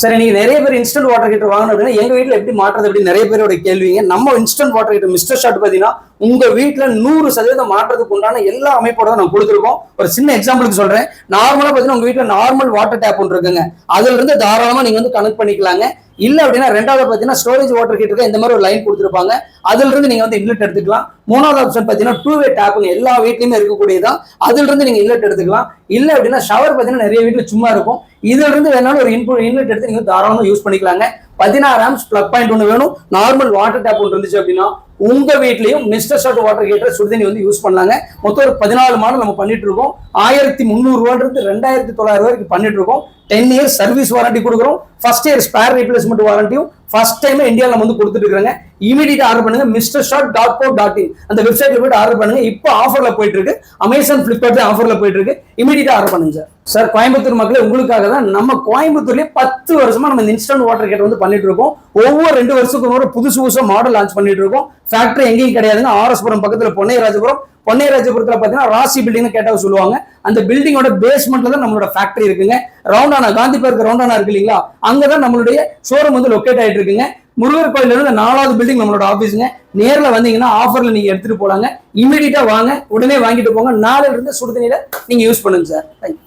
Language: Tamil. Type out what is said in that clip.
சரி, நீங்க நிறைய பேர் இன்ஸ்டன்ட் வாட்டர் ஹீட்டர் வாங்கணும் அப்படின்னா எங்க வீட்டுல எப்படி மாற்றுறது அப்படின்னு நிறைய பேரோட கேள்விங்க. நம்ம instant water heater mister shot பாத்தீங்கன்னா உங்க வீட்டுல 100% மாற்றத்துக்கு உண்டான எல்லா அமைப்போட தான் நம்ம கொடுத்துருக்கோம். ஒரு சின்ன எக்ஸாம்பிளுக்கு சொல்றேன். நார்மலா பாத்தீங்கன்னா உங்க வீட்டுல நார்மல் வாட்டர் டேப் ஒன்று இருக்குங்க. அதுல இருந்து தாராளமா நீங்க வந்து கனெக்ட் பண்ணிக்கலாங்க. இல்ல அப்படின்னா ரெண்டாவது பாத்தீங்கன்னா ஸ்டோரேஜ் வாட்டர் ஹீட்டருக்கு இந்த மாதிரி ஒரு லைன் கொடுத்துருப்பாங்க. அதுல இருந்து நீங்க வந்து இன்லெட் எடுத்துக்கலாம். மூணாவது ஆப்ஷன் பாத்தீங்கன்னா 2-வே டேப்புங்க. எல்லா வீட்லயுமே இருக்கக்கூடியதான். அதுல இருந்து நீங்க இன்லெட் எடுத்துக்கலாம். இல்ல அப்படின்னா ஷவர் பாத்தீங்கன்னா நிறைய வீட்டுல சும்மா இருக்கும். இதுல இருந்து வேணாலும் ஒரு இன்லெட் எடுத்து நீங்க தாராளமா யூஸ் பண்ணிக்கலாங்க. 16 ஆம்ஸ் பிளக் பாயிண்ட் ஒன்று வேணும். நார்மல் வாட்டர் டேப் ஒன்று இருந்துச்சு அப்படின்னா உங்க வீட்லயும் மிஸ்டர் ஷாட் வாட்டர் ஹீட்டர் சுடுதண்ணி வந்து யூஸ் பண்ணலாங்க. மொத்தம் ஒரு 14 மாடல் நம்ம பண்ணிட்டு இருக்கோம். 1300 ரூபாயிலிருந்து 2900 ரூபாய்க்கு பண்ணிட்டு இருக்கோம். 10 இயர்ஸ் சர்வீஸ் வாரண்டி கொடுக்குறோம். ஃபர்ஸ்ட் இயர் ஸ்பேர் ரீப்ளேஸ்மெண்ட் வாரண்டியும் ஃபர்ஸ்ட் டைம் இந்தியாவில் வந்து கொடுத்துட்டு இருக்காங்க. இமீடியட்டா ஆர்டர் பண்ணுங்க. MrShot.co.in அந்த வெப்சைட்ல போயிட்டு ஆர்டர் பண்ணுங்க. இப்போ ஆஃபர்ல போயிட்டு இருக்கு. அமேசான் பிளிப்கார்ட்ல ஆஃபர்ல போயிட்டு இருக்கு. இமீடியட்டா ஆர்டர் பண்ணுங்க சார். சார், கோயம்புத்தூர் மக்களே உங்களுக்காக தான் நம்ம கோயம்புத்தூர்லயே 10 வருஷமா நம்ம இன்ஸ்டன்ட் வாட்டர் ஹீட்டர் வந்து பண்ணிட்டு இருக்கோம். ஒவ்வொரு 2 வருஷத்துக்கு ஒரு புதுசு மாடல் லான்ச் பண்ணிட்டு இருக்கோம். ஃபேக்டரி எங்கேயும் கிடையாதுங்க. ஆர்எஸ்புரம் பக்கத்துல பொன்னையராஜபுரத்துல பாத்தீங்கன்னா ராசி பில்டிங் கேட்டா சொல்லுவாங்க. அந்த பில்டிங்கோட பேஸ்மெண்ட்ல தான் நம்மளோட ஃபேக்டரி இருக்குங்க. ரவுண்டானா காந்தி பார்க் ரவுண்டானா இருக்கு இல்லீங்களா, அங்கதான் நம்மளுடைய ஷோரூம் வந்து லொக்கேட் ஆயிட்டு இருக்குங்க. முருகர் கோயில இருந்து 4வது பில்டிங் நம்மளோட ஆபீஸ்ங்க. நேர்ல வந்தீங்கன்னா ஆஃபர்ல நீங்க எடுத்துட்டு போலாங்க. இமீடியட்டா வாங்க, உடனே வாங்கிட்டு போங்க. நாளையில இருந்து சுடுதண்ணில நீங்க யூஸ் பண்ணுங்க சார். தேங்க்யூ.